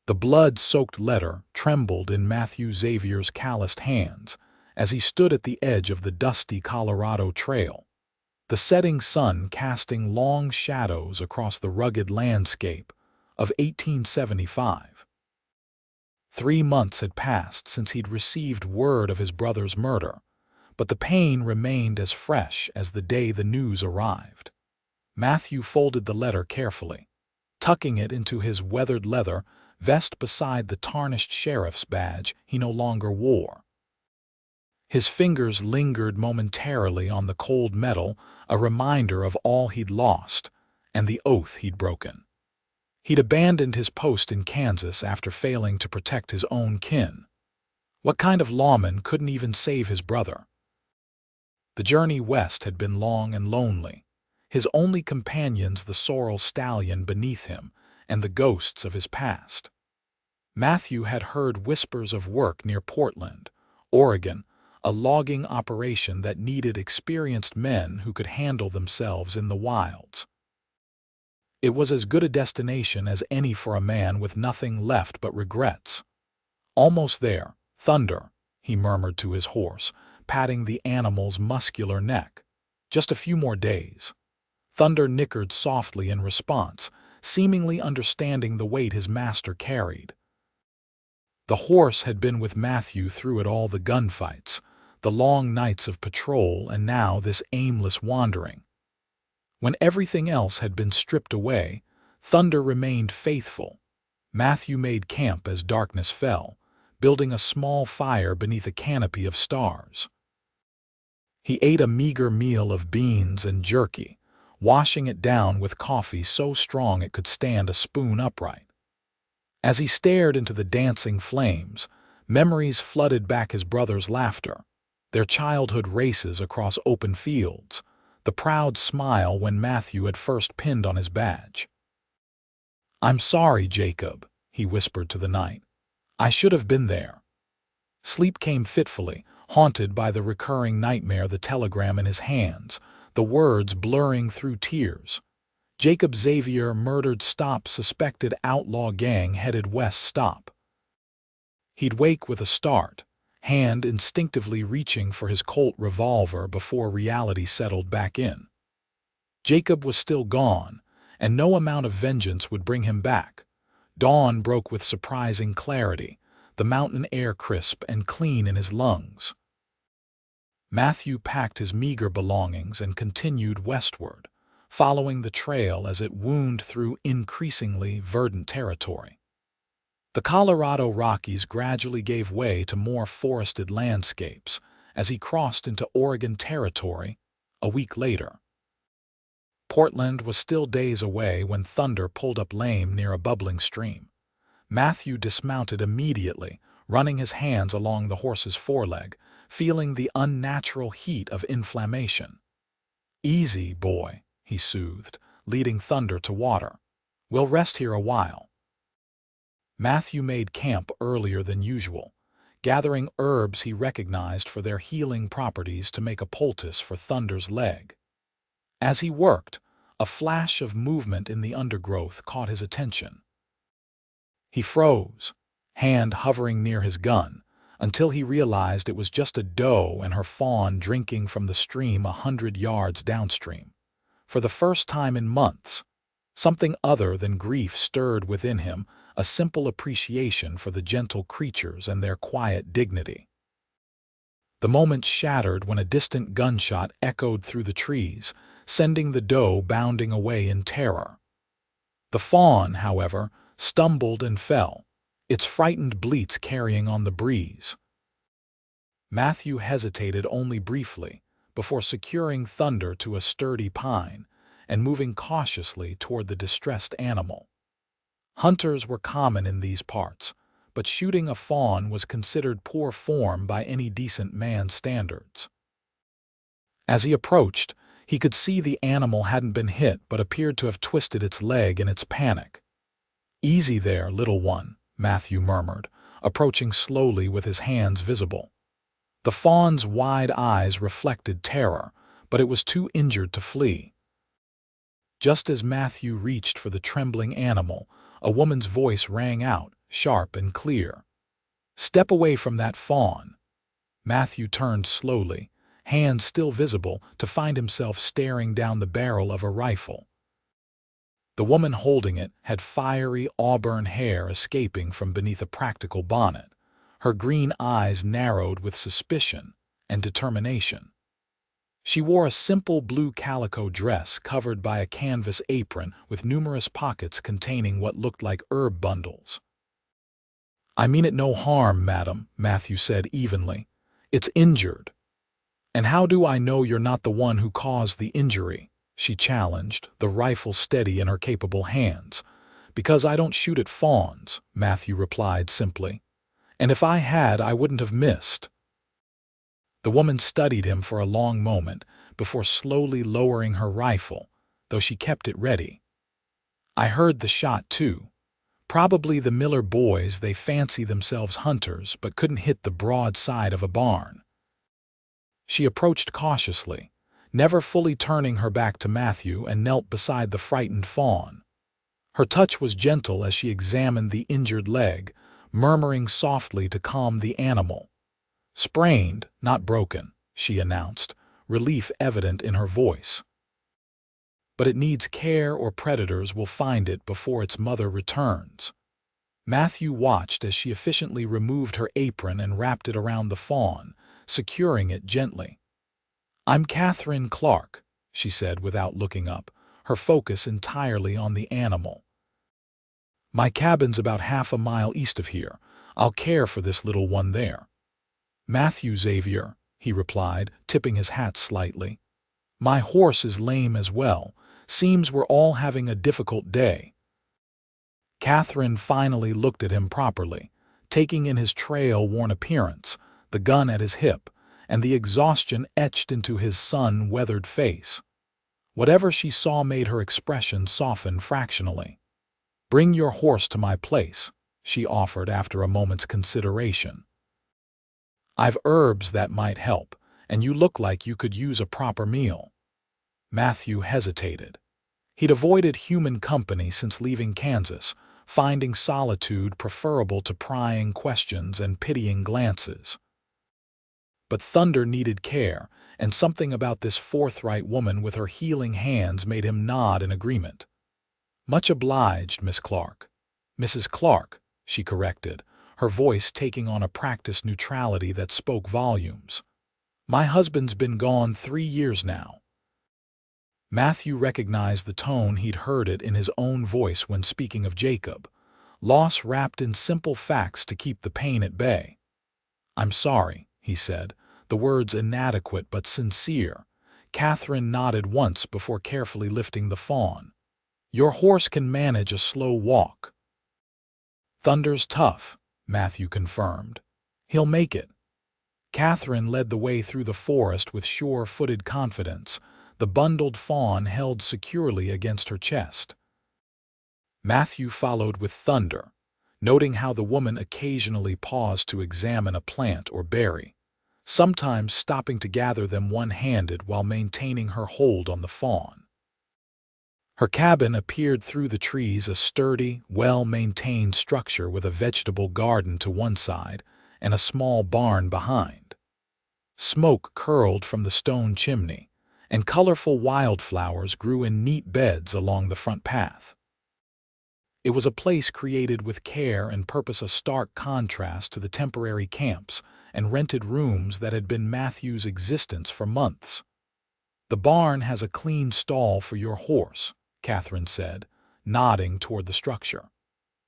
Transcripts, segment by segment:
The blood-soaked letter trembled in Matthew Xavier's calloused hands as he stood at the edge of the dusty Colorado Trail, the setting sun casting long shadows across the rugged landscape of 1875. 3 months had passed since he'd received word of his brother's murder, but the pain remained as fresh as the day the news arrived. Matthew folded the letter carefully, tucking it into his weathered leather vest beside the tarnished sheriff's badge he no longer wore. His fingers lingered momentarily on the cold metal, a reminder of all he'd lost and the oath he'd broken. He'd abandoned his post in Kansas after failing to protect his own kin. What kind of lawman couldn't even save his brother? The journey west had been long and lonely, his only companions the sorrel stallion beneath him and the ghosts of his past. Matthew had heard whispers of work near Portland, Oregon, a logging operation that needed experienced men who could handle themselves in the wilds. It was as good a destination as any for a man with nothing left but regrets. "Almost there, Thunder," he murmured to his horse, patting the animal's muscular neck. "Just a few more days." Thunder nickered softly in response, seemingly understanding the weight his master carried. The horse had been with Matthew through it all, the gunfights, the long nights of patrol, and now this aimless wandering. When everything else had been stripped away, Thunder remained faithful. Matthew made camp as darkness fell, building a small fire beneath a canopy of stars. He ate a meager meal of beans and jerky, washing it down with coffee so strong it could stand a spoon upright. As he stared into the dancing flames, memories flooded back: his brother's laughter, their childhood races across open fields, the proud smile when Matthew had first pinned on his badge. "I'm sorry, Jacob," he whispered to the night. "I should have been there." Sleep came fitfully, haunted by the recurring nightmare, the telegram in his hands, the words blurring through tears. "Jacob Xavier murdered, stop, suspected outlaw gang headed west, stop." He'd wake with a start, hand instinctively reaching for his Colt revolver before reality settled back in. Jacob was still gone, and no amount of vengeance would bring him back. Dawn broke with surprising clarity, the mountain air crisp and clean in his lungs. Matthew packed his meager belongings and continued westward, following the trail as it wound through increasingly verdant territory. The Colorado Rockies gradually gave way to more forested landscapes as he crossed into Oregon territory a week later. Portland was still days away when Thunder pulled up lame near a bubbling stream. Matthew dismounted immediately, running his hands along the horse's foreleg, feeling the unnatural heat of inflammation. "Easy, boy," he soothed, leading Thunder to water. "We'll rest here a while." Matthew made camp earlier than usual, gathering herbs he recognized for their healing properties to make a poultice for Thunder's leg. As he worked, a flash of movement in the undergrowth caught his attention. He froze, hand hovering near his gun, until he realized it was just a doe and her fawn drinking from the stream 100 yards downstream. For the first time in months, something other than grief stirred within him, a simple appreciation for the gentle creatures and their quiet dignity. The moment shattered when a distant gunshot echoed through the trees, sending the doe bounding away in terror. The fawn, however, stumbled and fell, its frightened bleats carrying on the breeze. Matthew hesitated only briefly before securing Thunder to a sturdy pine and moving cautiously toward the distressed animal. Hunters were common in these parts, but shooting a fawn was considered poor form by any decent man's standards. As he approached, he could see the animal hadn't been hit but appeared to have twisted its leg in its panic. "Easy there, little one," Matthew murmured, approaching slowly with his hands visible. The fawn's wide eyes reflected terror, but it was too injured to flee. Just as Matthew reached for the trembling animal, a woman's voice rang out, sharp and clear. "Step away from that fawn." Matthew turned slowly, hands still visible, to find himself staring down the barrel of a rifle. The woman holding it had fiery auburn hair escaping from beneath a practical bonnet, her green eyes narrowed with suspicion and determination. She wore a simple blue calico dress covered by a canvas apron with numerous pockets containing what looked like herb bundles. "I mean it no harm, madam," Matthew said evenly. "It's injured." "And how do I know you're not the one who caused the injury?" she challenged, the rifle steady in her capable hands. "Because I don't shoot at fawns," Matthew replied simply. "And if I had, I wouldn't have missed." The woman studied him for a long moment before slowly lowering her rifle, though she kept it ready. "I heard the shot, too. Probably the Miller boys, they fancy themselves hunters but couldn't hit the broad side of a barn." She approached cautiously, never fully turning her back to Matthew, and knelt beside the frightened fawn. Her touch was gentle as she examined the injured leg, murmuring softly to calm the animal. "Sprained, not broken," she announced, relief evident in her voice. "But it needs care or predators will find it before its mother returns." Matthew watched as she efficiently removed her apron and wrapped it around the fawn, securing it gently. "I'm Katherine Clark," she said without looking up, her focus entirely on the animal. "My cabin's about half a mile east of here. I'll care for this little one there." "Matthew Xavier," he replied, tipping his hat slightly. "My horse is lame as well. Seems we're all having a difficult day." Katherine finally looked at him properly, taking in his trail-worn appearance, the gun at his hip, and the exhaustion etched into his sun-weathered face. Whatever she saw made her expression soften fractionally. "Bring your horse to my place," she offered after a moment's consideration. "I've herbs that might help, and you look like you could use a proper meal." Matthew hesitated. He'd avoided human company since leaving Kansas, finding solitude preferable to prying questions and pitying glances. But Thunder needed care, and something about this forthright woman with her healing hands made him nod in agreement. "Much obliged, Miss Clark." "Mrs. Clark," she corrected, her voice taking on a practiced neutrality that spoke volumes. "My husband's been gone 3 years now." Matthew recognized the tone he'd heard it in his own voice when speaking of Jacob, loss wrapped in simple facts to keep the pain at bay. "I'm sorry," he said, the words inadequate but sincere. Katherine nodded once before carefully lifting the fawn. "Your horse can manage a slow walk." "Thunder's tough," Matthew confirmed. "He'll make it." Katherine led the way through the forest with sure-footed confidence, the bundled fawn held securely against her chest. Matthew followed with Thunder, noting how the woman occasionally paused to examine a plant or berry, sometimes stopping to gather them one-handed while maintaining her hold on the fawn. Her cabin appeared through the trees, a sturdy, well-maintained structure with a vegetable garden to one side and a small barn behind. Smoke curled from the stone chimney, and colorful wildflowers grew in neat beds along the front path. It was a place created with care and purpose, a stark contrast to the temporary camps and rented rooms that had been Matthew's existence for months. "The barn has a clean stall for your horse," Katherine said, nodding toward the structure.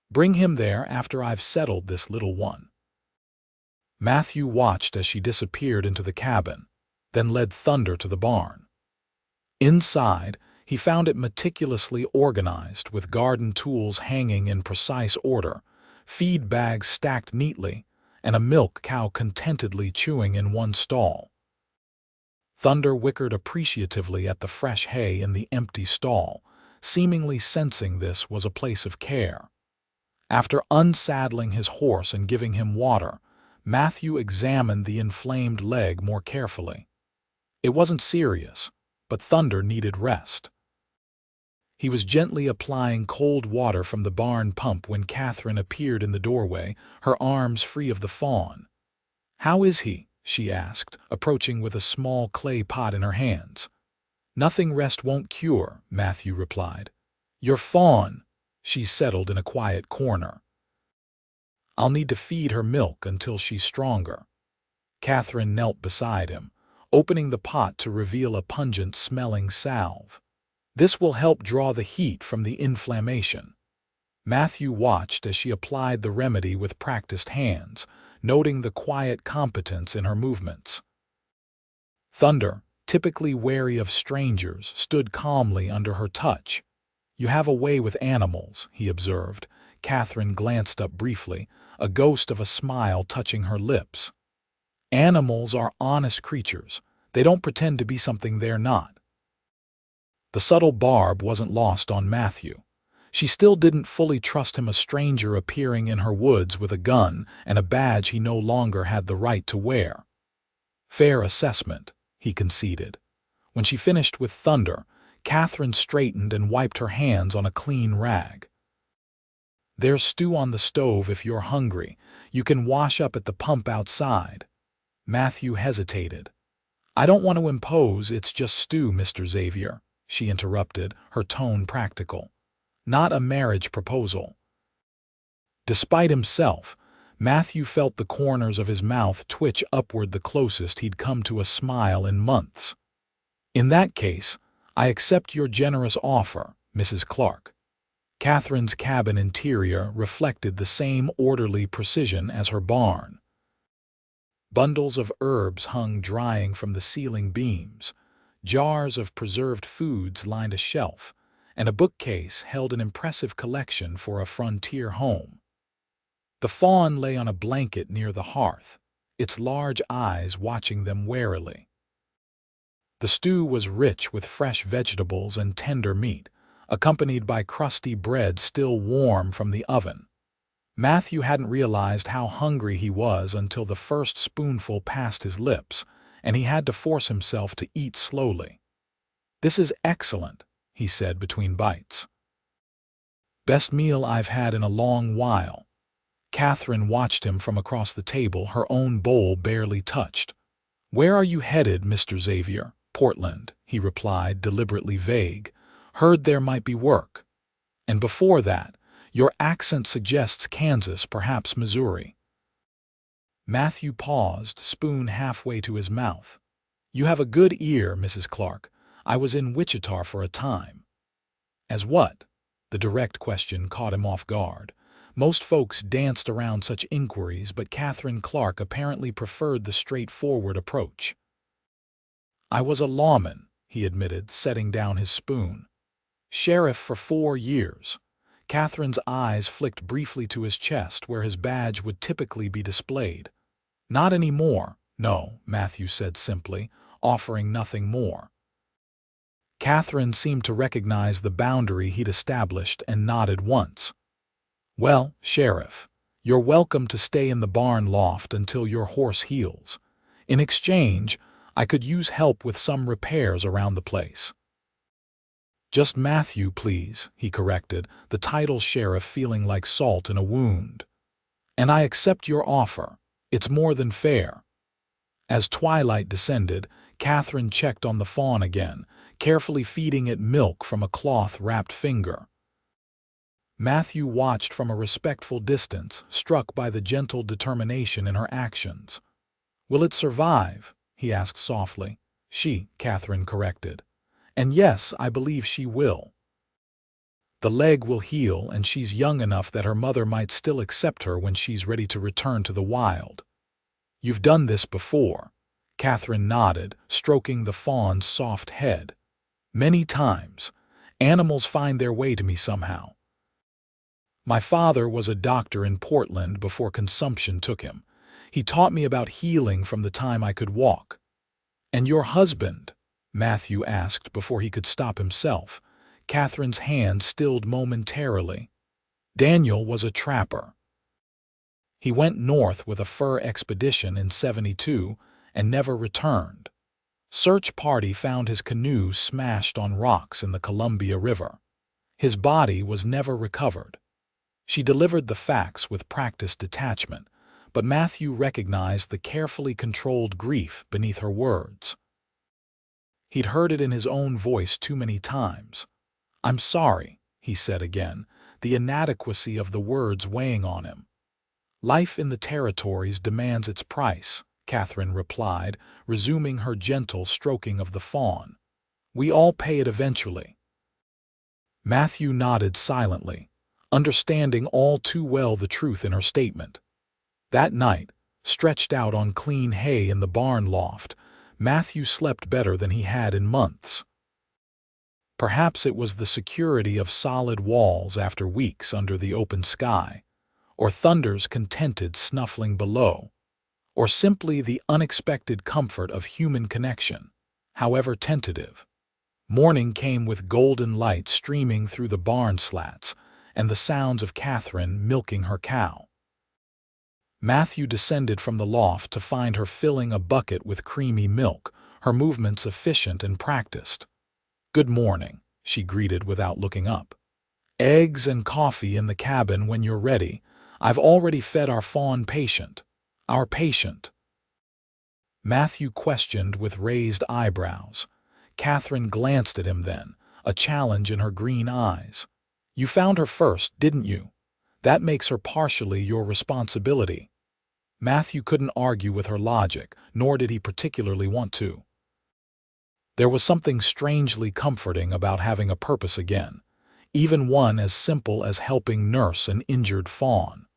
"Bring him there after I've settled this little one." Matthew watched as she disappeared into the cabin, then led Thunder to the barn. Inside, he found it meticulously organized, with garden tools hanging in precise order, feed bags stacked neatly, and a milk cow contentedly chewing in one stall. Thunder whickered appreciatively at the fresh hay in the empty stall, seemingly sensing this was a place of care. After unsaddling his horse and giving him water, Matthew examined the inflamed leg more carefully. It wasn't serious, but Thunder needed rest. He was gently applying cold water from the barn pump when Katherine appeared in the doorway, her arms free of the fawn. "How is he?" she asked, approaching with a small clay pot in her hands. "Nothing rest won't cure," Matthew replied. "Your fawn." She settled in a quiet corner. "I'll need to feed her milk until she's stronger." Katherine knelt beside him, opening the pot to reveal a pungent-smelling salve. "This will help draw the heat from the inflammation." Matthew watched as she applied the remedy with practiced hands, noting the quiet competence in her movements. Thunder, typically wary of strangers, stood calmly under her touch. "You have a way with animals," he observed. Katherine glanced up briefly, a ghost of a smile touching her lips. "Animals are honest creatures. They don't pretend to be something they're not." The subtle barb wasn't lost on Matthew. She still didn't fully trust him, a stranger appearing in her woods with a gun and a badge he no longer had the right to wear. "Fair assessment," he conceded. When she finished with Thunder, Katherine straightened and wiped her hands on a clean rag. "There's stew on the stove if you're hungry. You can wash up at the pump outside." Matthew hesitated. "I don't want to impose, it's just stew, Mr. Xavier," she interrupted, her tone practical. "Not a marriage proposal." Despite himself, Matthew felt the corners of his mouth twitch upward, the closest he'd come to a smile in months. "In that case, I accept your generous offer, Mrs. Clark." Katherine's cabin interior reflected the same orderly precision as her barn. Bundles of herbs hung drying from the ceiling beams, jars of preserved foods lined a shelf, and a bookcase held an impressive collection for a frontier home. The fawn lay on a blanket near the hearth, its large eyes watching them warily. The stew was rich with fresh vegetables and tender meat, accompanied by crusty bread still warm from the oven. Matthew hadn't realized how hungry he was until the first spoonful passed his lips, and he had to force himself to eat slowly. "This is excellent," he said between bites. "Best meal I've had in a long while." Katherine watched him from across the table, her own bowl barely touched. "Where are you headed, Mr. Xavier?" "Portland," he replied, deliberately vague. "Heard there might be work." "And before that, your accent suggests Kansas, perhaps Missouri." Matthew paused, spoon halfway to his mouth. "You have a good ear, Mrs. Clark. I was in Wichita for a time." "As what?" The direct question caught him off guard. Most folks danced around such inquiries, but Katherine Clark apparently preferred the straightforward approach. "I was a lawman," he admitted, setting down his spoon. "Sheriff for 4 years. Katherine's eyes flicked briefly to his chest, where his badge would typically be displayed. "Not anymore, no," Matthew said simply, offering nothing more. Katherine seemed to recognize the boundary he'd established and nodded once. "Well, Sheriff, you're welcome to stay in the barn loft until your horse heals. In exchange, I could use help with some repairs around the place." "Just Matthew, please," he corrected, the title sheriff feeling like salt in a wound. "And I accept your offer. It's more than fair." As twilight descended, Katherine checked on the fawn again, carefully feeding it milk from a cloth-wrapped finger. Matthew watched from a respectful distance, struck by the gentle determination in her actions. "Will it survive?" he asked softly. Katherine corrected. "And yes, I believe she will. The leg will heal, and she's young enough that her mother might still accept her when she's ready to return to the wild." "You've done this before." Katherine nodded, stroking the fawn's soft head. "Many times. Animals find their way to me somehow. My father was a doctor in Portland before consumption took him. He taught me about healing from the time I could walk." "And your husband?" Matthew asked before he could stop himself. Katherine's hand stilled momentarily. "Daniel was a trapper. He went north with a fur expedition in '72 and never returned. Search party found his canoe smashed on rocks in the Columbia River. His body was never recovered. She delivered the facts with practiced detachment, but Matthew recognized the carefully controlled grief beneath her words. He'd heard it in his own voice too many times. "I'm sorry," he said again, the inadequacy of the words weighing on him. "Life in the territories demands its price," Katherine replied, resuming her gentle stroking of the fawn. "We all pay it eventually." Matthew nodded silently, understanding all too well the truth in her statement. That night, stretched out on clean hay in the barn loft, Matthew slept better than he had in months. Perhaps it was the security of solid walls after weeks under the open sky, or thunder's contented snuffling below, or simply the unexpected comfort of human connection, however tentative. Morning came with golden light streaming through the barn slats and the sounds of Katherine milking her cow. Matthew descended from the loft to find her filling a bucket with creamy milk, her movements efficient and practiced. "Good morning," she greeted without looking up. "Eggs and coffee in the cabin when you're ready. I've already fed our fawn patient." "Our patient?" Matthew questioned with raised eyebrows. Katherine glanced at him then, a challenge in her green eyes. "You found her first, didn't you? That makes her partially your responsibility." Matthew couldn't argue with her logic, nor did he particularly want to. There was something strangely comforting about having a purpose again, even one as simple as helping nurse an injured fawn.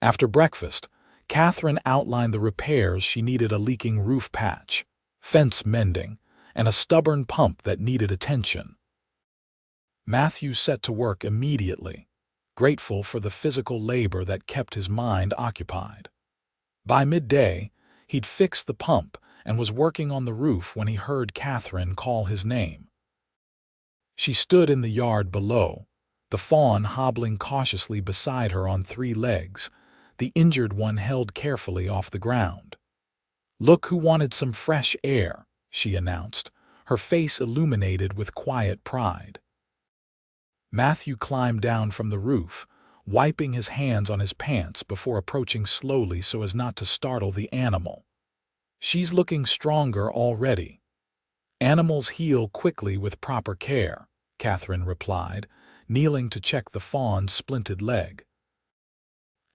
After breakfast, Katherine outlined the repairs she needed: a leaking roof patch, fence mending, and a stubborn pump that needed attention. Matthew set to work immediately, grateful for the physical labor that kept his mind occupied. By midday, he'd fixed the pump and was working on the roof when he heard Katherine call his name. She stood in the yard below, the fawn hobbling cautiously beside her on 3 legs, the injured one held carefully off the ground. "Look who wanted some fresh air," she announced, her face illuminated with quiet pride. Matthew climbed down from the roof, wiping his hands on his pants before approaching slowly so as not to startle the animal. "She's looking stronger already." "Animals heal quickly with proper care," Katherine replied, kneeling to check the fawn's splinted leg.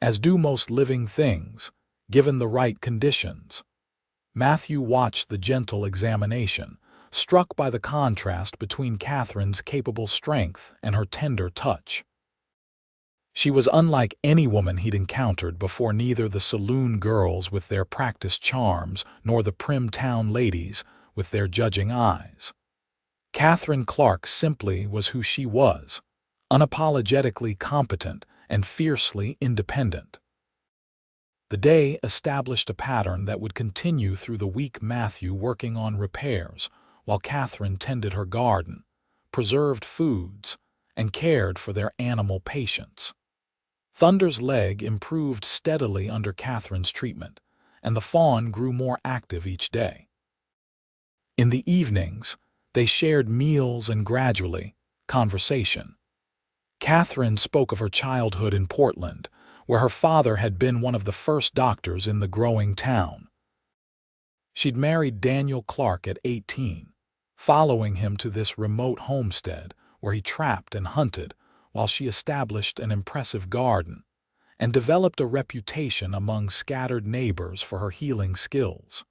"As do most living things, given the right conditions." Matthew watched the gentle examination, struck by the contrast between Katherine's capable strength and her tender touch. She was unlike any woman he'd encountered before, neither the saloon girls with their practiced charms nor the prim town ladies with their judging eyes. Katherine Clark simply was who she was, unapologetically competent and fiercely independent. The day established a pattern that would continue through the week: Matthew working on repairs, while Katherine tended her garden, preserved foods, and cared for their animal patients. Thunder's leg improved steadily under Katherine's treatment, and the fawn grew more active each day. In the evenings, they shared meals and gradually, conversation. Katherine spoke of her childhood in Portland, where her father had been one of the first doctors in the growing town. She'd married Daniel Clark at 18, following him to this remote homestead where he trapped and hunted while she established an impressive garden and developed a reputation among scattered neighbors for her healing skills.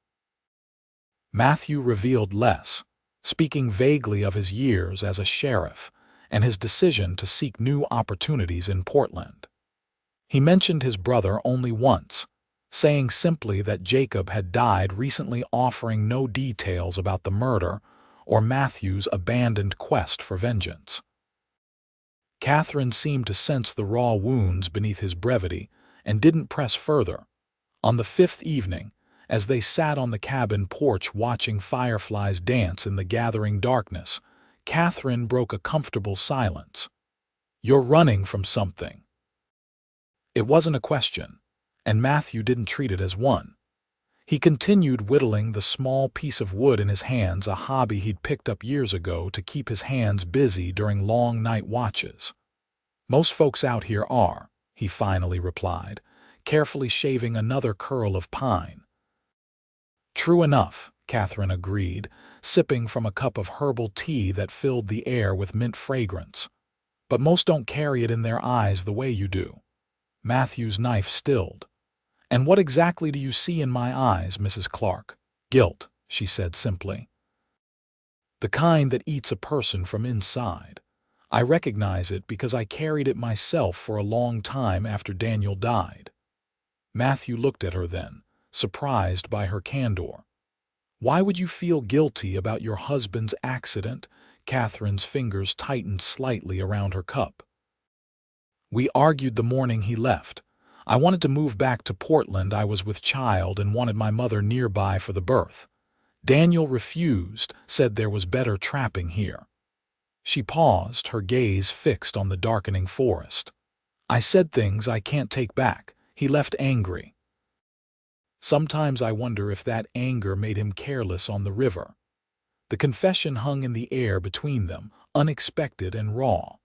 Matthew revealed less, speaking vaguely of his years as a sheriff and his decision to seek new opportunities in Portland. He mentioned his brother only once, saying simply that Jacob had died recently, offering no details about the murder or Matthew's abandoned quest for vengeance. Katherine seemed to sense the raw wounds beneath his brevity and didn't press further. On the 5th evening, as they sat on the cabin porch watching fireflies dance in the gathering darkness, Katherine broke a comfortable silence. "You're running from something." It wasn't a question, and Matthew didn't treat it as one. He continued whittling the small piece of wood in his hands, a hobby he'd picked up years ago to keep his hands busy during long night watches. "Most folks out here are," he finally replied, carefully shaving another curl of pine. "True enough," Katherine agreed, sipping from a cup of herbal tea that filled the air with mint fragrance. "But most don't carry it in their eyes the way you do." Matthew's knife stilled. "And what exactly do you see in my eyes, Mrs. Clark?" "Guilt," she said simply. "The kind that eats a person from inside. I recognize it because I carried it myself for a long time after Daniel died." Matthew looked at her then, surprised by her candor. "Why would you feel guilty about your husband's accident?" Katherine's fingers tightened slightly around her cup. "We argued the morning he left. I wanted to move back to Portland. I was with child and wanted my mother nearby for the birth. Daniel refused, said there was better trapping here." She paused, her gaze fixed on the darkening forest. "I said things I can't take back. He left angry. Sometimes I wonder if that anger made him careless on the river." The confession hung in the air between them, unexpected and raw.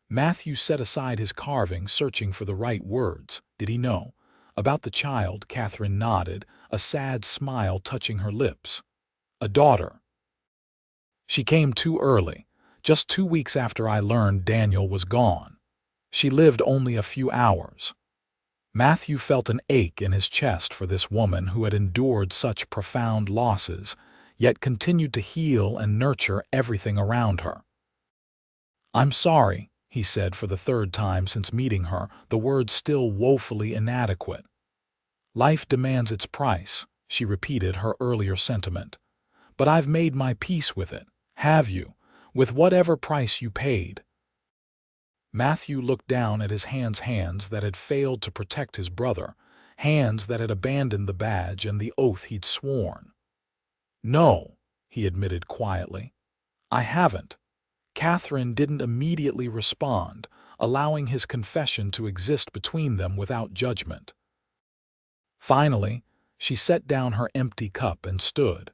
Matthew set aside his carving, searching for the right words. Did he know? About the child, Katherine nodded, a sad smile touching her lips. "A daughter. She came too early, just 2 weeks after I learned Daniel was gone. She lived only a few hours." Matthew felt an ache in his chest for this woman who had endured such profound losses, yet continued to heal and nurture everything around her. "I'm sorry," he said for the third time since meeting her, the words still woefully inadequate. "Life demands its price," she repeated her earlier sentiment. "But I've made my peace with it. Have you? With whatever price you paid?" Matthew looked down at his hands that had failed to protect his brother, hands that had abandoned the badge and the oath he'd sworn. "No," he admitted quietly. "I haven't." Katherine didn't immediately respond, allowing his confession to exist between them without judgment. Finally, she set down her empty cup and stood.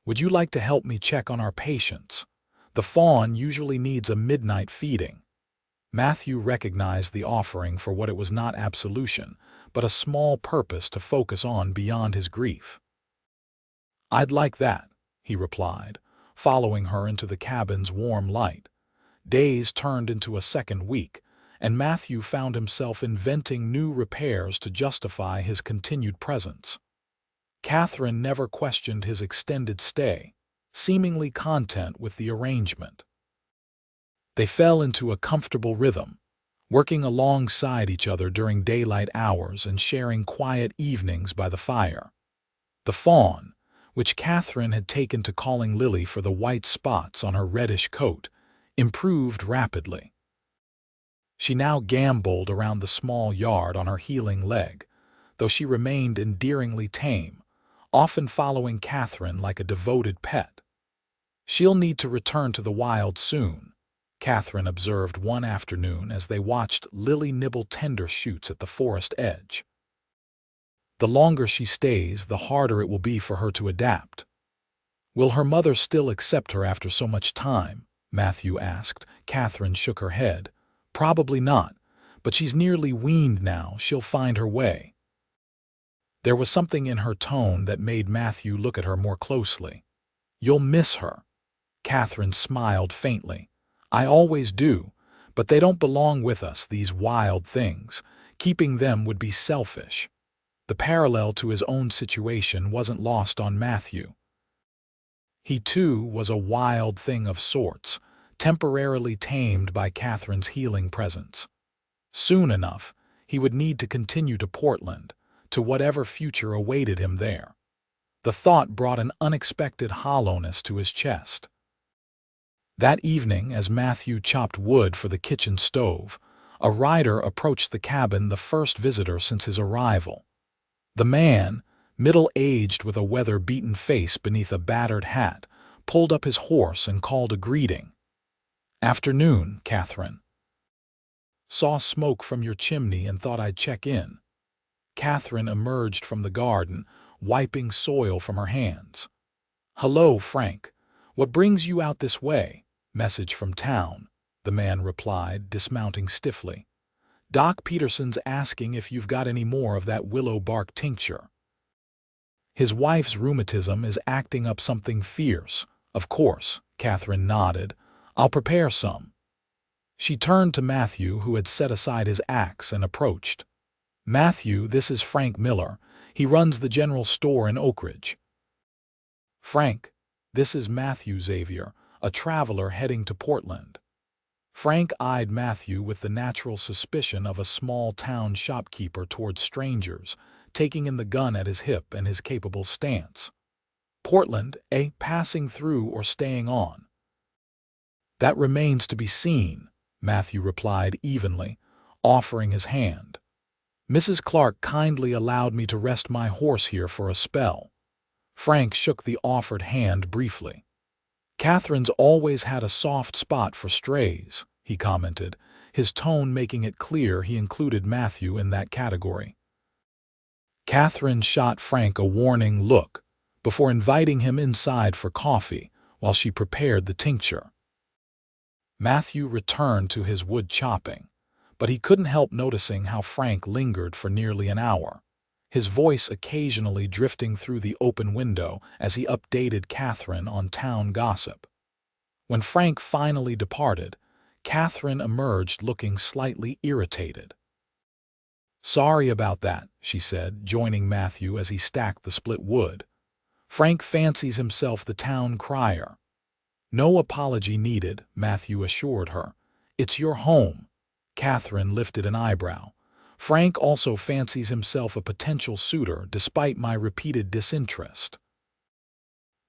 "Would you like to help me check on our patients? The Fawn usually needs a midnight feeding." Matthew recognized the offering for what it was: not absolution, but a small purpose to focus on beyond his grief. "I'd like that," he replied, following her into the cabin's warm light. Days turned into a second week, and Matthew found himself inventing new repairs to justify his continued presence. Katherine never questioned his extended stay, seemingly content with the arrangement. They fell into a comfortable rhythm, working alongside each other during daylight hours and sharing quiet evenings by the fire. The Fawn, which Katherine had taken to calling Lily for the white spots on her reddish coat, improved rapidly. She now gamboled around the small yard on her healing leg, though she remained endearingly tame, often following Katherine like a devoted pet. "She'll need to return to the wild soon," Katherine observed one afternoon as they watched Lily nibble tender shoots at the forest edge. "The longer she stays, the harder it will be for her to adapt." "Will her mother still accept her after so much time?" Matthew asked. Katherine shook her head. "Probably not, but she's nearly weaned now. She'll find her way." There was something in her tone that made Matthew look at her more closely. "You'll miss her." Katherine smiled faintly. "I always do, but they don't belong with us, these wild things. Keeping them would be selfish." The parallel to his own situation wasn't lost on Matthew. He too was a wild thing of sorts, temporarily tamed by Katherine's healing presence. Soon enough, he would need to continue to Portland, to whatever future awaited him there. The thought brought an unexpected hollowness to his chest. That evening, as Matthew chopped wood for the kitchen stove, a rider approached the cabin, the first visitor since his arrival. The man, middle-aged with a weather-beaten face beneath a battered hat, pulled up his horse and called a greeting. "Afternoon, Katherine. Saw smoke from your chimney and thought I'd check in." Katherine emerged from the garden, wiping soil from her hands. "Hello, Frank. What brings you out this way?" "Message from town," the man replied, dismounting stiffly. "Doc Peterson's asking if you've got any more of that willow bark tincture. His wife's rheumatism is acting up something fierce." "Of course," Katherine nodded. "I'll prepare some." She turned to Matthew, who had set aside his axe, and approached. "Matthew, this is Frank Miller. He runs the general store in Oak Ridge." "Frank, this is Matthew Xavier, a traveler heading to Portland." Frank eyed Matthew with the natural suspicion of a small-town shopkeeper toward strangers, taking in the gun at his hip and his capable stance. "Portland, eh? Passing through or staying on?" "That remains to be seen," Matthew replied evenly, offering his hand. "Mrs. Clark kindly allowed me to rest my horse here for a spell." Frank shook the offered hand briefly. "Katherine's always had a soft spot for strays," he commented, his tone making it clear he included Matthew in that category. Katherine shot Frank a warning look before inviting him inside for coffee while she prepared the tincture. Matthew returned to his wood chopping, but he couldn't help noticing how Frank lingered for nearly an hour, his voice occasionally drifting through the open window as he updated Katherine on town gossip. When Frank finally departed, Katherine emerged looking slightly irritated. "Sorry about that," she said, joining Matthew as he stacked the split wood. "Frank fancies himself the town crier." "No apology needed," Matthew assured her. "It's your home." Katherine lifted an eyebrow. "Frank also fancies himself a potential suitor despite my repeated disinterest."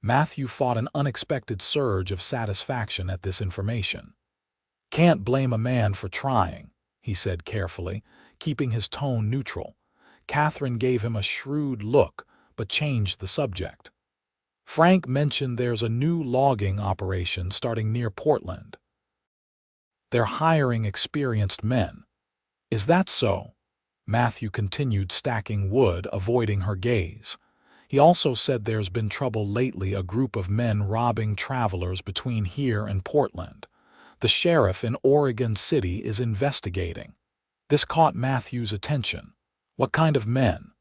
Matthew fought an unexpected surge of satisfaction at this information. "Can't blame a man for trying," he said carefully, keeping his tone neutral. Katherine gave him a shrewd look, but changed the subject. "Frank mentioned there's a new logging operation starting near Portland. They're hiring experienced men." "Is that so?" Matthew continued stacking wood, avoiding her gaze. "He also said there's been trouble lately, a group of men robbing travelers between here and Portland. The sheriff in Oregon City is investigating." This caught Matthew's attention. "What kind of men?"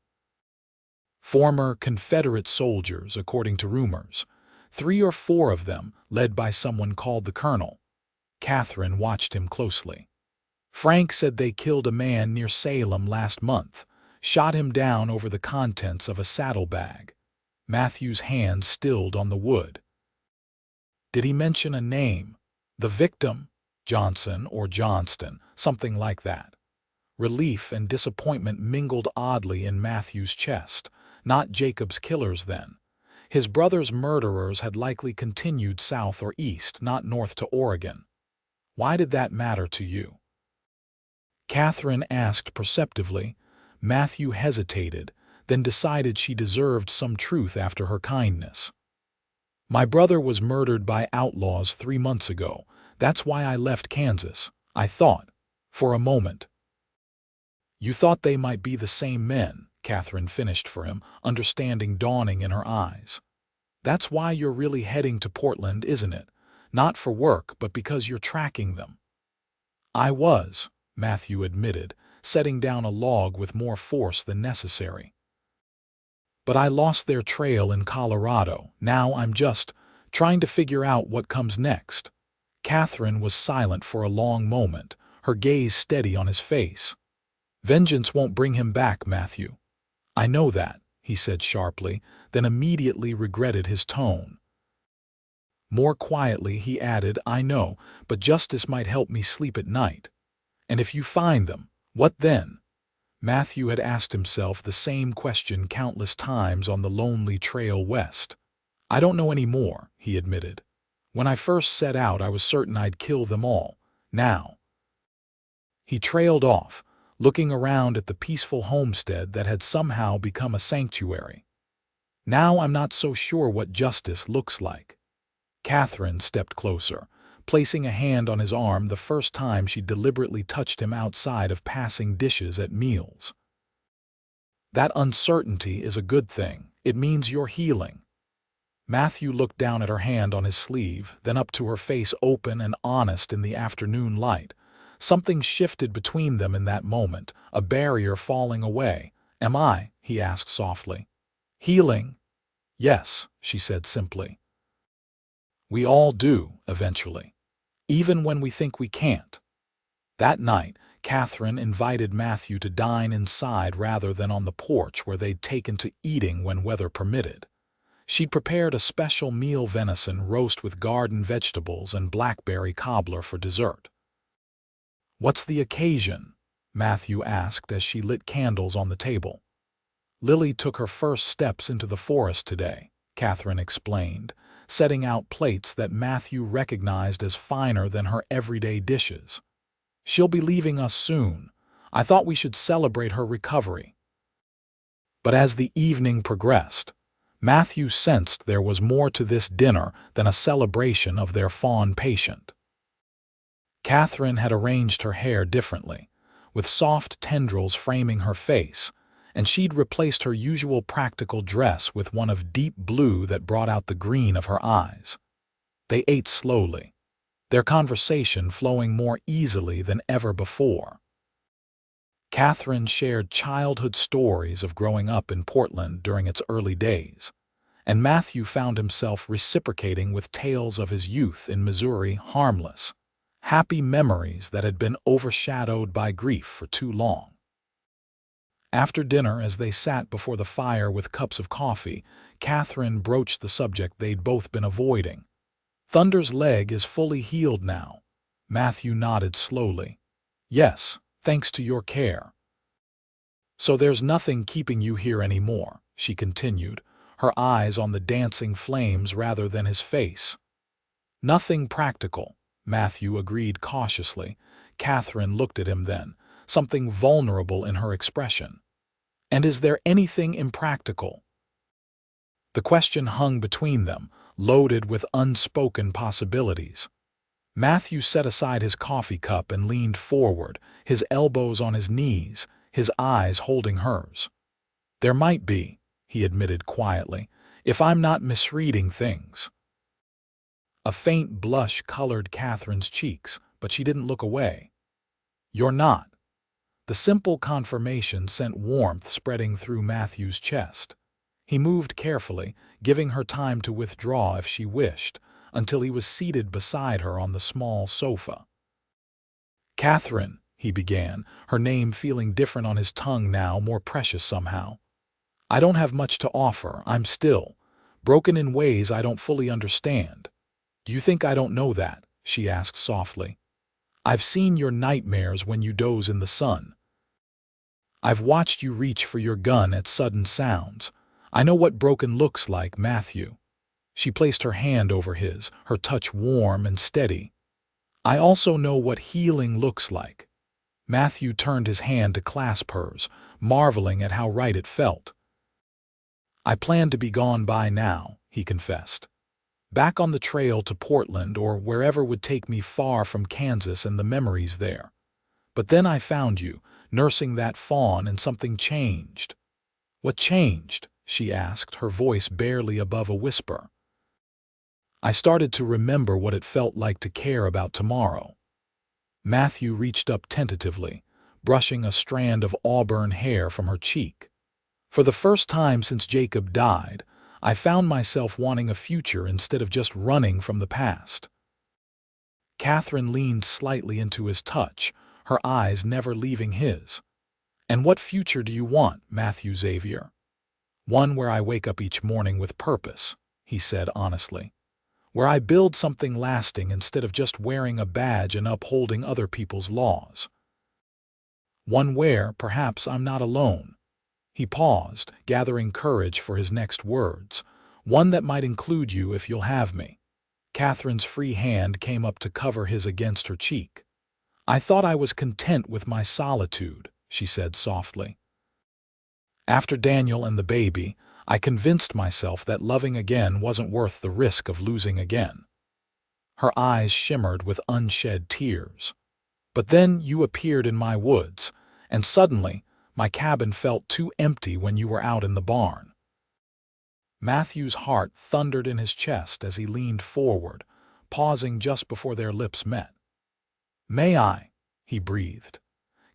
"Former Confederate soldiers, according to rumors. 3 or 4 of them, led by someone called the Colonel." Katherine watched him closely. "Frank said they killed a man near Salem last month, shot him down over the contents of a saddlebag." Matthew's hand stilled on the wood. "Did he mention a name? The victim? Johnson or Johnston, something like that." Relief and disappointment mingled oddly in Matthew's chest. Not Jacob's killers, then. His brother's murderers had likely continued south or east, not north to Oregon. "Why did that matter to you?" Katherine asked perceptively. Matthew hesitated, then decided she deserved some truth after her kindness. "My brother was murdered by outlaws 3 months ago. That's why I left Kansas. I thought, for a moment." "You thought they might be the same men," Katherine finished for him, understanding dawning in her eyes. "That's why you're really heading to Portland, isn't it? Not for work, but because you're tracking them." "I was," Matthew admitted, setting down a log with more force than necessary. "But I lost their trail in Colorado. Now I'm just trying to figure out what comes next." Katherine was silent for a long moment, her gaze steady on his face. "Vengeance won't bring him back, Matthew." "I know that," he said sharply, then immediately regretted his tone. More quietly, he added, "I know, but justice might help me sleep at night." "And if you find them, what then?" Matthew had asked himself the same question countless times on the lonely trail west. "I don't know any more," he admitted. "When I first set out, I was certain I'd kill them all. Now—" He trailed off, looking around at the peaceful homestead that had somehow become a sanctuary. "Now I'm not so sure what justice looks like." Katherine stepped closer, placing a hand on his arm the first time she deliberately touched him outside of passing dishes at meals. "That uncertainty is a good thing, It means you're healing." Matthew looked down at her hand on his sleeve, then up to her face open and honest in the afternoon light. Something shifted between them in that moment, a barrier falling away. "Am I?" he asked softly. "Healing?" "Yes," she said simply. "We all do, eventually. Even when we think we can't." That night, Katherine invited Matthew to dine inside rather than on the porch where they'd taken to eating when weather permitted. She'd prepared a special meal, venison roast with garden vegetables and blackberry cobbler for dessert. "What's the occasion?" Matthew asked as she lit candles on the table. "Lily took her first steps into the forest today," Katherine explained, setting out plates that Matthew recognized as finer than her everyday dishes. "She'll be leaving us soon. I thought we should celebrate her recovery." But as the evening progressed, Matthew sensed there was more to this dinner than a celebration of their Fawn patient. Katherine had arranged her hair differently, with soft tendrils framing her face, and she'd replaced her usual practical dress with one of deep blue that brought out the green of her eyes. They ate slowly, their conversation flowing more easily than ever before. Katherine shared childhood stories of growing up in Portland during its early days, and Matthew found himself reciprocating with tales of his youth in Missouri, harmless, happy memories that had been overshadowed by grief for too long. After dinner, as they sat before the fire with cups of coffee, Katherine broached the subject they'd both been avoiding. "Thunder's leg is fully healed now." Matthew nodded slowly. "Yes, thanks to your care." "So there's nothing keeping you here anymore," she continued, her eyes on the dancing flames rather than his face. "Nothing practical," Matthew agreed cautiously. Katherine looked at him then, something vulnerable in her expression. "And is there anything impractical?" The question hung between them, loaded with unspoken possibilities. Matthew set aside his coffee cup and leaned forward, his elbows on his knees, his eyes holding hers. "There might be," he admitted quietly, "if I'm not misreading things." A faint blush colored Katherine's cheeks, but she didn't look away. "You're not." The simple confirmation sent warmth spreading through Matthew's chest. He moved carefully, giving her time to withdraw if she wished, until he was seated beside her on the small sofa. "Katherine," he began, her name feeling different on his tongue now, more precious somehow. "I don't have much to offer. I'm still broken in ways I don't fully understand." "Do you think I don't know that?" she asked softly. "I've seen your nightmares when you doze in the sun. I've watched you reach for your gun at sudden sounds. I know what broken looks like, Matthew." She placed her hand over his, her touch warm and steady. "I also know what healing looks like." Matthew turned his hand to clasp hers, marveling at how right it felt. "I plan to be gone by now," he confessed. "Back on the trail to Portland or wherever would take me far from Kansas and the memories there. But then I found you, nursing that fawn, and something changed." "What changed?" she asked, her voice barely above a whisper. "I started to remember what it felt like to care about tomorrow." Matthew reached up tentatively, brushing a strand of auburn hair from her cheek. "For the first time since Jacob died, I found myself wanting a future instead of just running from the past." Katherine leaned slightly into his touch, her eyes never leaving his. "And what future do you want, Matthew Xavier?" "One where I wake up each morning with purpose," he said honestly. "Where I build something lasting instead of just wearing a badge and upholding other people's laws. One where, perhaps, I'm not alone." He paused, gathering courage for his next words. "One that might include you if you'll have me." Katherine's free hand came up to cover his against her cheek. "I thought I was content with my solitude," she said softly. "After Daniel and the baby, I convinced myself that loving again wasn't worth the risk of losing again." Her eyes shimmered with unshed tears. "But then you appeared in my woods, and suddenly my cabin felt too empty when you were out in the barn." Matthew's heart thundered in his chest as he leaned forward, pausing just before their lips met. "May I?" he breathed.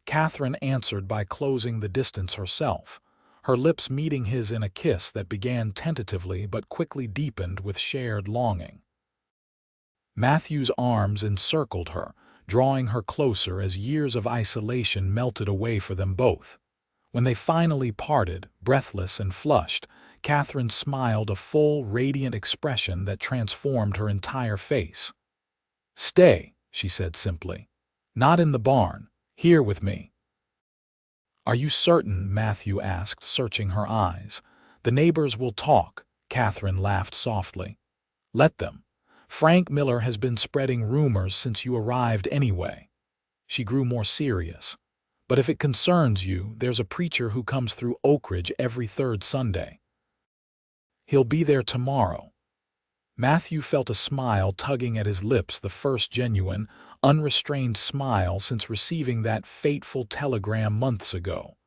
Katherine answered by closing the distance herself, her lips meeting his in a kiss that began tentatively but quickly deepened with shared longing. Matthew's arms encircled her, drawing her closer as years of isolation melted away for them both. When they finally parted, breathless and flushed, Katherine smiled a full, radiant expression that transformed her entire face. "Stay," she said simply. "Not in the barn. Here with me." "Are you certain?" Matthew asked, searching her eyes. "The neighbors will talk," Katherine laughed softly. "Let them. Frank Miller has been spreading rumors since you arrived anyway." She grew more serious. "But if it concerns you, there's a preacher who comes through Oak Ridge every third Sunday. He'll be there tomorrow." Matthew felt a smile tugging at his lips, the first genuine, unrestrained smile since receiving that fateful telegram months ago.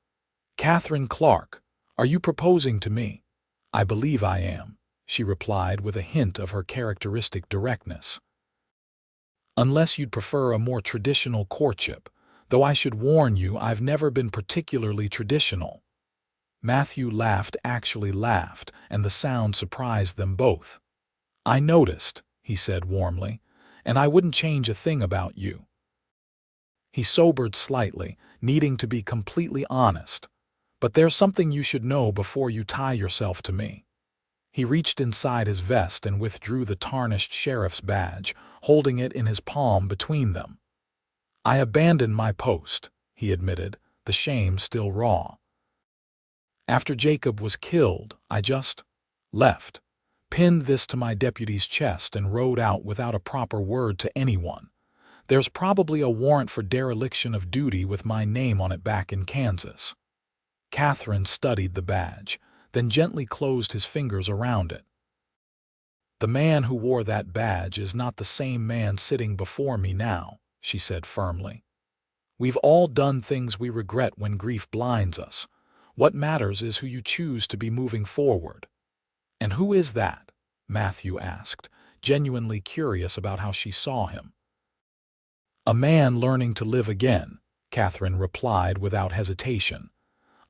"Katherine Clark, are you proposing to me?" "I believe I am," she replied with a hint of her characteristic directness. "Unless you'd prefer a more traditional courtship, though I should warn you I've never been particularly traditional." Matthew laughed, actually laughed, and the sound surprised them both. "I noticed," he said warmly, "and I wouldn't change a thing about you." He sobered slightly, needing to be completely honest. "But there's something you should know before you tie yourself to me." He reached inside his vest and withdrew the tarnished sheriff's badge, holding it in his palm between them. "I abandoned my post," he admitted, the shame still raw. "After Jacob was killed, I just left, pinned this to my deputy's chest and rode out without a proper word to anyone. There's probably a warrant for dereliction of duty with my name on it back in Kansas." Katherine studied the badge, then gently closed his fingers around it. "The man who wore that badge is not the same man sitting before me now," she said firmly. "We've all done things we regret when grief blinds us. What matters is who you choose to be moving forward." "And who is that?" Matthew asked, genuinely curious about how she saw him. "A man learning to live again," Katherine replied without hesitation.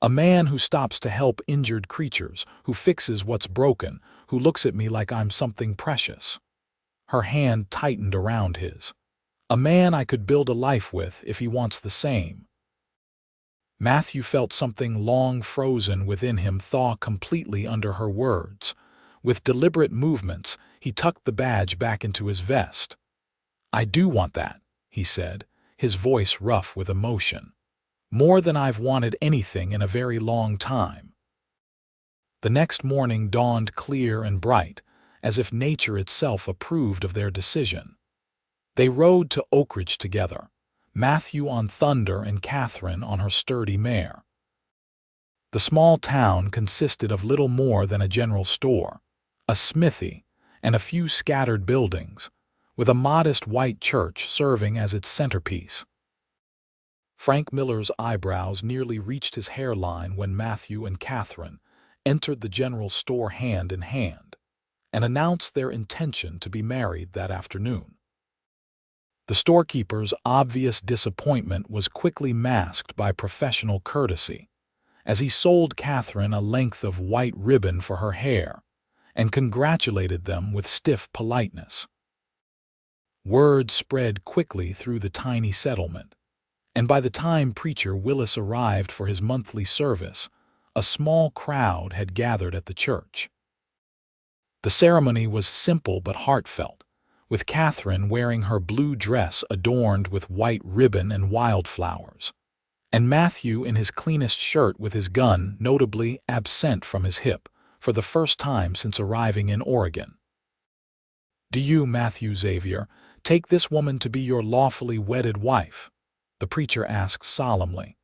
"A man who stops to help injured creatures, who fixes what's broken, who looks at me like I'm something precious." Her hand tightened around his. "A man I could build a life with if he wants the same." Matthew felt something long frozen within him thaw completely under her words. With deliberate movements, he tucked the badge back into his vest. "I do want that," he said, his voice rough with emotion. "More than I've wanted anything in a very long time." The next morning dawned clear and bright, as if nature itself approved of their decision. They rode to Oak Ridge together, Matthew on Thunder and Katherine on her sturdy mare. The small town consisted of little more than a general store, a smithy, and a few scattered buildings, with a modest white church serving as its centerpiece. Frank Miller's eyebrows nearly reached his hairline when Matthew and Katherine entered the general store hand in hand and announced their intention to be married that afternoon. The storekeeper's obvious disappointment was quickly masked by professional courtesy, as he sold Katherine a length of white ribbon for her hair and congratulated them with stiff politeness. Word spread quickly through the tiny settlement, and by the time Preacher Willis arrived for his monthly service, a small crowd had gathered at the church. The ceremony was simple but heartfelt, with Katherine wearing her blue dress adorned with white ribbon and wildflowers, and Matthew in his cleanest shirt with his gun notably absent from his hip for the first time since arriving in Oregon. "Do you, Matthew Xavier, take this woman to be your lawfully wedded wife?" the preacher asked solemnly.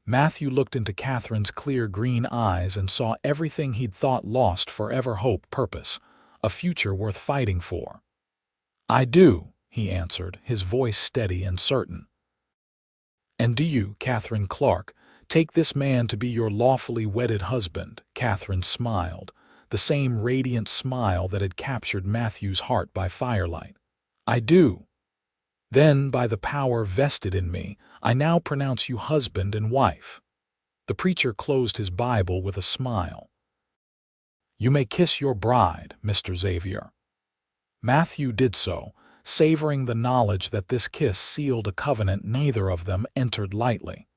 Matthew looked into Katherine's clear green eyes and saw everything he'd thought lost forever: hope, purpose, a future worth fighting for. "I do," he answered, his voice steady and certain. "And do you, Katherine Clark, take this man to be your lawfully wedded husband?" Katherine smiled, the same radiant smile that had captured Matthew's heart by firelight. "I do. Then, by the power vested in me, I now pronounce you husband and wife." The preacher closed his Bible with a smile. "You may kiss your bride, Mr. Xavier." Matthew did so, savoring the knowledge that this kiss sealed a covenant neither of them entered lightly.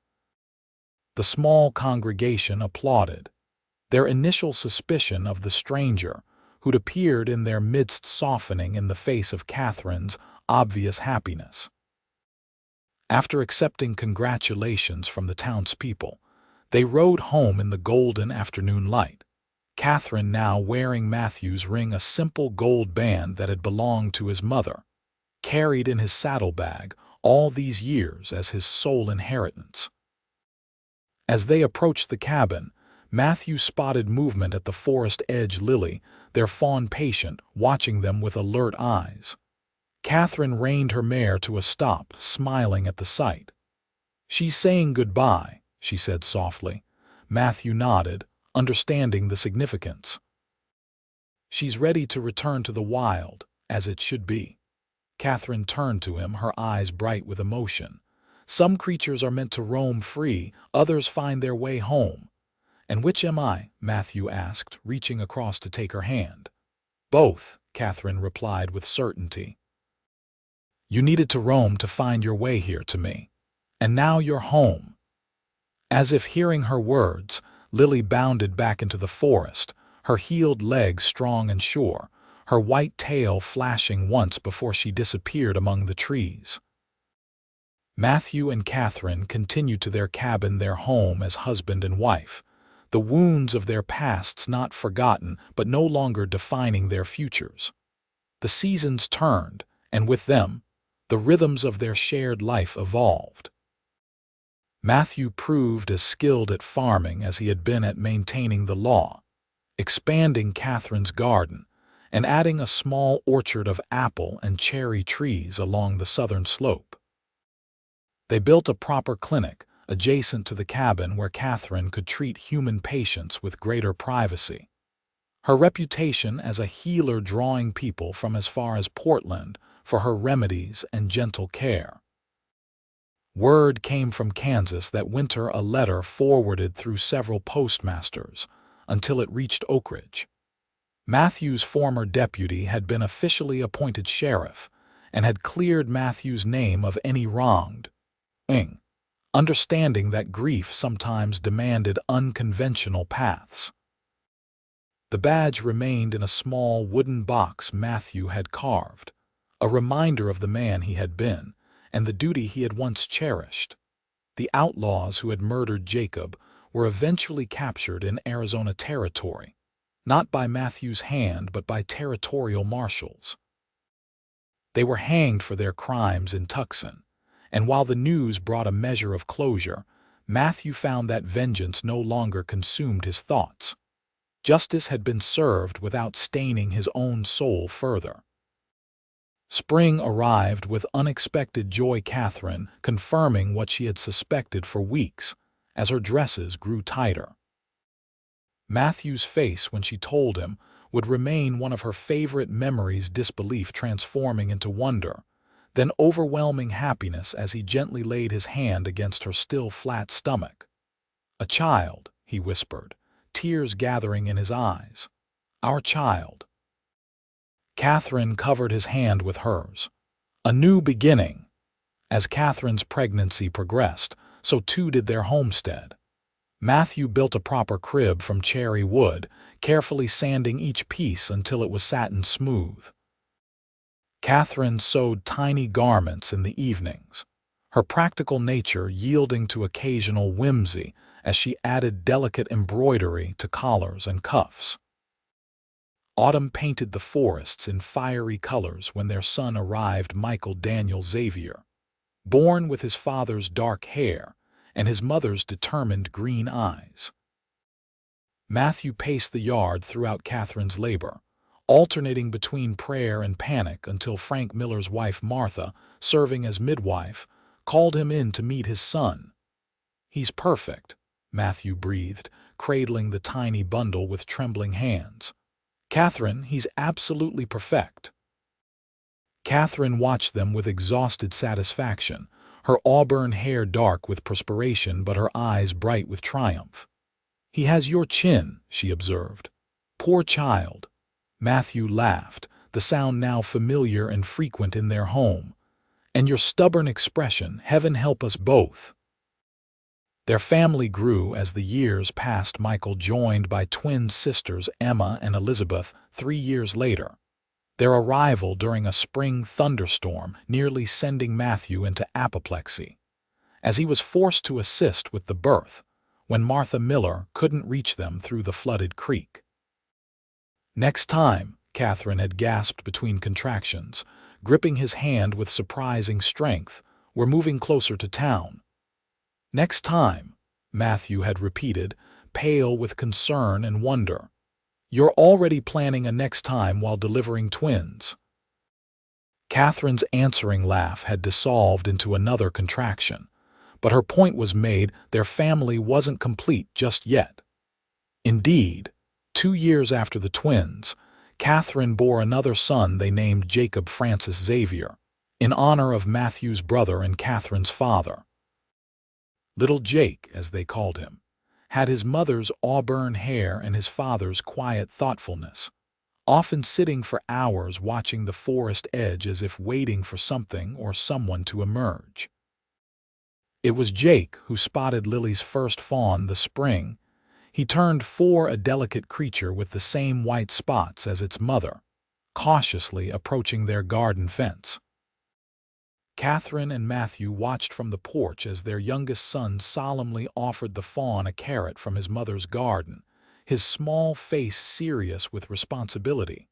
The small congregation applauded, their initial suspicion of the stranger, who'd appeared in their midst, softening in the face of Catherine's obvious happiness. After accepting congratulations from the townspeople, they rode home in the golden afternoon light, Catherine now wearing Matthew's ring, a simple gold band that had belonged to his mother, carried in his saddlebag all these years as his sole inheritance. As they approached the cabin, Matthew spotted movement at the forest edge. Lily, their fawn patient, watching them with alert eyes. Catherine reined her mare to a stop, smiling at the sight. "She's saying goodbye," she said softly. Matthew nodded, understanding the significance. "She's ready to return to the wild, as it should be." Catherine turned to him, her eyes bright with emotion. "Some creatures are meant to roam free, others find their way home." "And which am I?" Matthew asked, reaching across to take her hand. "Both," Catherine replied with certainty. "You needed to roam to find your way here to me. And now you're home." As if hearing her words, Lily bounded back into the forest, her heeled legs strong and sure, her white tail flashing once before she disappeared among the trees. Matthew and Catherine continued to their cabin, their home as husband and wife, the wounds of their pasts not forgotten but no longer defining their futures. The seasons turned, and with them, the rhythms of their shared life evolved. Matthew proved as skilled at farming as he had been at maintaining the law, expanding Catherine's garden and adding a small orchard of apple and cherry trees along the southern slope. They built a proper clinic adjacent to the cabin where Catherine could treat human patients with greater privacy, her reputation as a healer drawing people from as far as Portland for her remedies and gentle care. Word came from Kansas that winter, a letter forwarded through several postmasters until it reached Oak Ridge. Matthew's former deputy had been officially appointed sheriff and had cleared Matthew's name of any wronged, understanding that grief sometimes demanded unconventional paths. The badge remained in a small wooden box Matthew had carved, a reminder of the man he had been and the duty he had once cherished. The outlaws who had murdered Jacob were eventually captured in Arizona territory, not by Matthew's hand but by territorial marshals. They were hanged for their crimes in Tucson, and while the news brought a measure of closure, Matthew found that vengeance no longer consumed his thoughts. Justice had been served without staining his own soul further. Spring arrived with unexpected joy, Catherine confirming what she had suspected for weeks as her dresses grew tighter. Matthew's face when she told him would remain one of her favorite memories, disbelief transforming into wonder, then overwhelming happiness as he gently laid his hand against her still flat stomach. "A child," he whispered, tears gathering in his eyes. "Our child." Catherine covered his hand with hers. A new beginning. As Catherine's pregnancy progressed, so too did their homestead. Matthew built a proper crib from cherry wood, carefully sanding each piece until it was satin smooth. Catherine sewed tiny garments in the evenings, her practical nature yielding to occasional whimsy as she added delicate embroidery to collars and cuffs. Autumn painted the forests in fiery colors when their son arrived, Michael Daniel Xavier, born with his father's dark hair and his mother's determined green eyes. Matthew paced the yard throughout Catherine's labor, alternating between prayer and panic until Frank Miller's wife Martha, serving as midwife, called him in to meet his son. "He's perfect," Matthew breathed, cradling the tiny bundle with trembling hands. Katherine, he's absolutely perfect." Katherine watched them with exhausted satisfaction, her auburn hair dark with perspiration but her eyes bright with triumph. "He has your chin," she observed. "Poor child." Matthew laughed, the sound now familiar and frequent in their home. "And your stubborn expression, heaven help us both." Their family grew as the years passed. Michael joined by twin sisters Emma and Elizabeth 3 years later. Their arrival during a spring thunderstorm nearly sending Matthew into apoplexy, as he was forced to assist with the birth when Martha Miller couldn't reach them through the flooded creek. "Next time," Katherine had gasped between contractions, gripping his hand with surprising strength, "we're moving closer to town." "Next time," Matthew had repeated, pale with concern and wonder. "You're already planning a next time while delivering twins." Katherine's answering laugh had dissolved into another contraction, but her point was made: their family wasn't complete just yet. Indeed, 2 years after the twins, Katherine bore another son they named Jacob Francis Xavier, in honor of Matthew's brother and Katherine's father. Little Jake, as they called him, had his mother's auburn hair and his father's quiet thoughtfulness, often sitting for hours watching the forest edge as if waiting for something or someone to emerge. It was Jake who spotted Lily's first fawn the spring. He turned 4, a delicate creature with the same white spots as its mother, cautiously approaching their garden fence. Katherine and Matthew watched from the porch as their youngest son solemnly offered the fawn a carrot from his mother's garden, his small face serious with responsibility.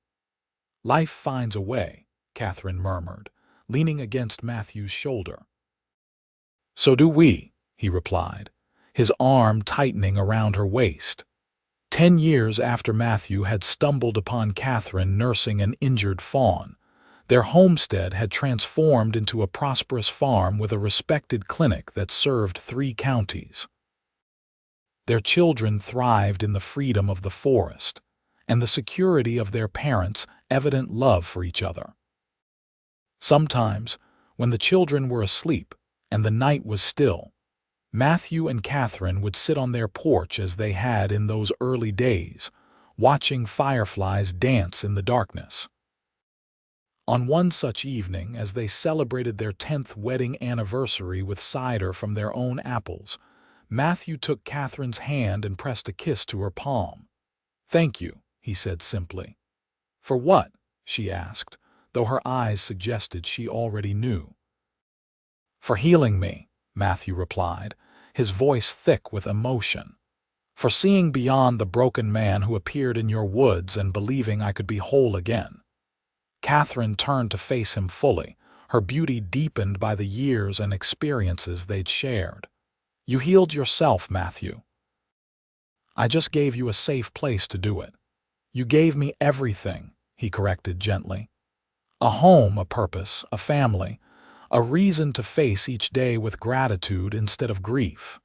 "Life finds a way," Katherine murmured, leaning against Matthew's shoulder. "So do we," he replied, his arm tightening around her waist. 10 years after Matthew had stumbled upon Katherine nursing an injured fawn, their homestead had transformed into a prosperous farm with a respected clinic that served 3 counties. Their children thrived in the freedom of the forest and the security of their parents' evident love for each other. Sometimes, when the children were asleep and the night was still, Matthew and Katherine would sit on their porch as they had in those early days, watching fireflies dance in the darkness. On one such evening, as they celebrated their 10th wedding anniversary with cider from their own apples, Matthew took Katherine's hand and pressed a kiss to her palm. "Thank you," he said simply. "For what?" she asked, though her eyes suggested she already knew. "For healing me," Matthew replied, his voice thick with emotion. "For seeing beyond the broken man who appeared in your woods and believing I could be whole again." Katherine turned to face him fully, her beauty deepened by the years and experiences they'd shared. "You healed yourself, Matthew. I just gave you a safe place to do it. You gave me everything," he corrected gently. "A home, a purpose, a family, a reason to face each day with gratitude instead of grief."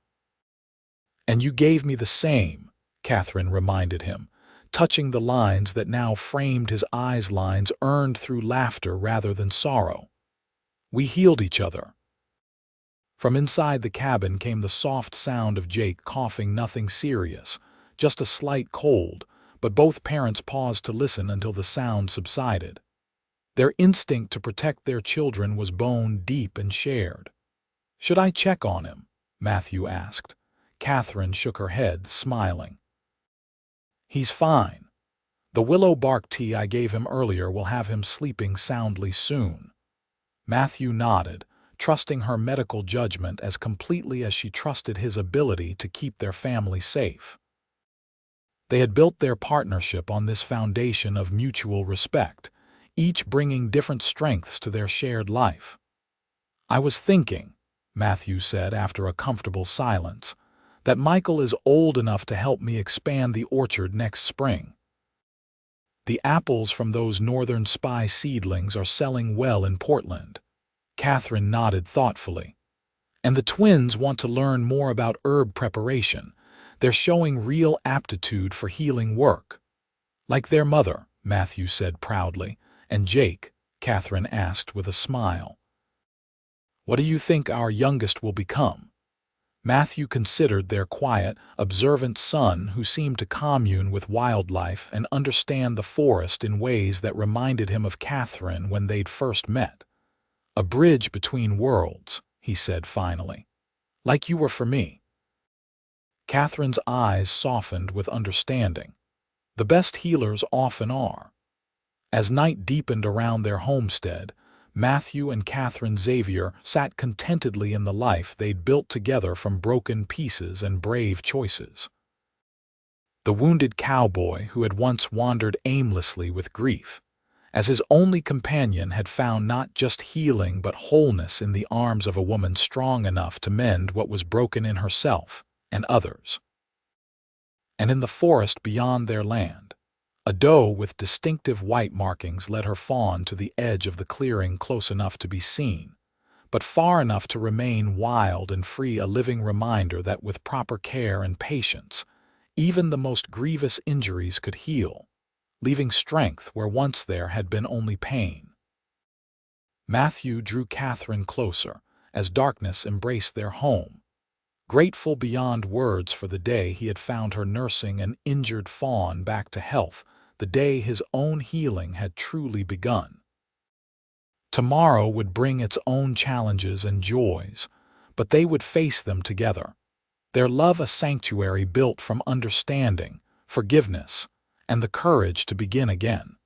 "And you gave me the same," Katherine reminded him, touching the lines that now framed his eyes, lines earned through laughter rather than sorrow. "We healed each other." From inside the cabin came the soft sound of Jake coughing, nothing serious, just a slight cold, but both parents paused to listen until the sound subsided. Their instinct to protect their children was bone deep and shared. "Should I check on him?" Matthew asked. Katherine shook her head, smiling. "He's fine. The willow bark tea I gave him earlier will have him sleeping soundly soon." Matthew nodded, trusting her medical judgment as completely as she trusted his ability to keep their family safe. They had built their partnership on this foundation of mutual respect, each bringing different strengths to their shared life. "I was thinking," Matthew said after a comfortable silence, "that Michael is old enough to help me expand the orchard next spring. The apples from those northern spy seedlings are selling well in Portland." Katherine nodded thoughtfully. "And the twins want to learn more about herb preparation. They're showing real aptitude for healing work." Like their mother, Matthew said proudly, and Jake, Katherine asked with a smile. What do you think our youngest will become? Matthew considered their quiet, observant son who seemed to commune with wildlife and understand the forest in ways that reminded him of Katherine when they'd first met. A bridge between worlds, he said finally. Like you were for me. Katherine's eyes softened with understanding. The best healers often are. As night deepened around their homestead, Matthew and Katherine Xavier sat contentedly in the life they'd built together from broken pieces and brave choices. The wounded cowboy who had once wandered aimlessly with grief, as his only companion had found not just healing but wholeness in the arms of a woman strong enough to mend what was broken in herself and others. And in the forest beyond their land, a doe with distinctive white markings led her fawn to the edge of the clearing close enough to be seen, but far enough to remain wild and free, a living reminder that with proper care and patience, even the most grievous injuries could heal, leaving strength where once there had been only pain. Matthew drew Katherine closer as darkness embraced their home, grateful beyond words for the day he had found her nursing an injured fawn back to health, the day his own healing had truly begun. Tomorrow would bring its own challenges and joys, but they would face them together, their love a sanctuary built from understanding, forgiveness, and the courage to begin again.